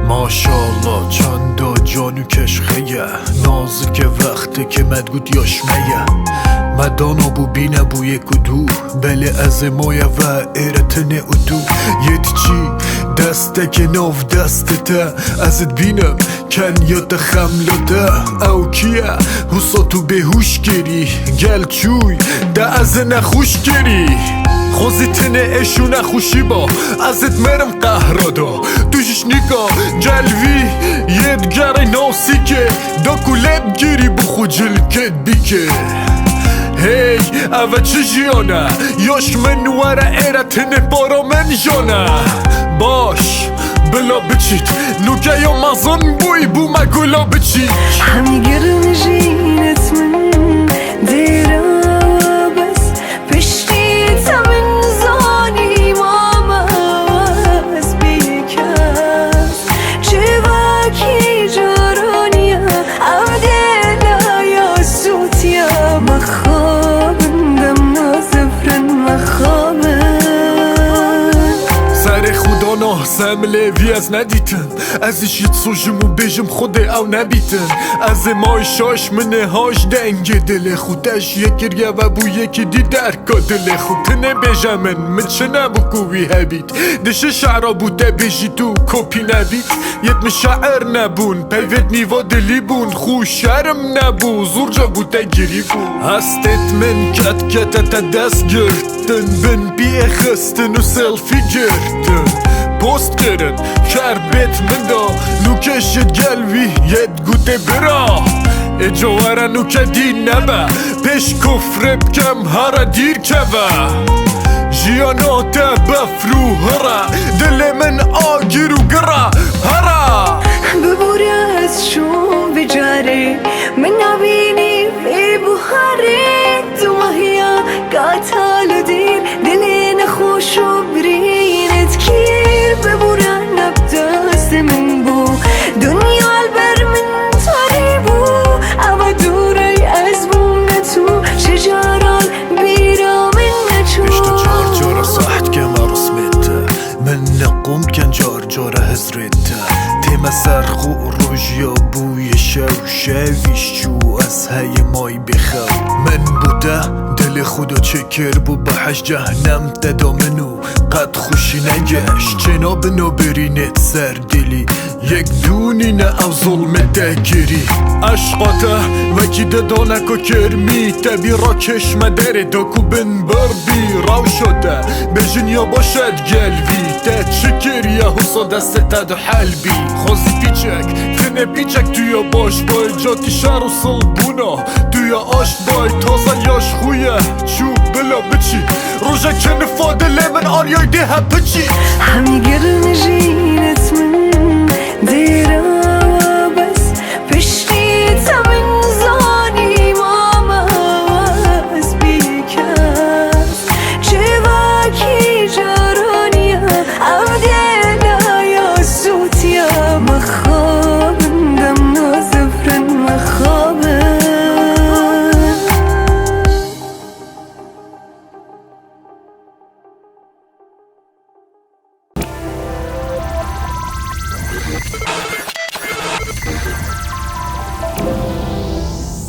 ماشالله چندا جانو کشخیه نازک وقتی که مدگود یاشمیه مدانا بو بینه بو یکو دو بله از مایه و ایرتنه او دو یتی چی دسته که ناف دسته ازت بینم کن یاد خملاته او کیه حسا تو بهوش گری گل چوی ده از نخوش گری خوزی تنه اشو نخوشی با ازت مرم قهرادا دوشش نگاه جلوی یدگره ناسی که داکو لب گیری بخو جلکت بیکه هی اوه چه جیانه یاش من وره ایرتنه بارا من جانه باش بلا بچید نوگه یا مزان بوی بو مگولا بچید همی گرم جینت من دیره بس پشتی تمن زانی ماما از بیکس چه وکی جارانیا او دیلا یا سوتیا مخابندم نازفرن مخابن سر خدا نحسم لیوی از ندیتن ازش یه سوژم و بجم خوده او نبیتن از مای شاش منه هاش دنگ دل خودش یک ریه و بو یکی دی درکا دل خود نبیجمن من چه نبکوی هبید دشه شعرا بوده بیجی تو کپی نبید یت مشاعر نبون پیوت نیوا دلی بون خوش شرم نبو زورجا بوده گیری بون هستت من کت کت تا دست گرتن بن بیه خستن و سلفی گرتن پوست کرن کربت من دا نوکشت گلوی ید گوته برا اجواره نوکه دی نبه پیش کفر بکم هره دیر که جیانات بفرو هره دل من آگیر و گره هره ببوری از شون بجاری من نبینی بی بخاری تو مهیا قاتل دیر دلی نخوش و برینت کیر ببوری نبدست من بو دنیا البر من تاری بو اما دوری از بون نتو شجاران بیرا من نچو اشتا جار جارا ساحت که ما رسمته من نقوم کن جار جارا هزرته تیم سرخو روژیا بوی شو شویش چو از های مای بخو من بوده دل خدا چکر بو بحش جهنم ددا منو قد خوشی نگشت جناب نابرینت سر دلی یک دونی نه او ظلم دگیری عشقاته وکی ددا نکو کرمی تبی را کشمه داره داکو بن بردی راو شده بجن یا باشد گلوی ده چکر یا حسا دست تد حلبی خوزی پیچک تنه پیچک تویا باش بای جاتی شهر و صلبونا تویا آشت بای تازه یاش خویه چوب بلا بچی روژه کنه فادله من آریای ده پچی همی گرم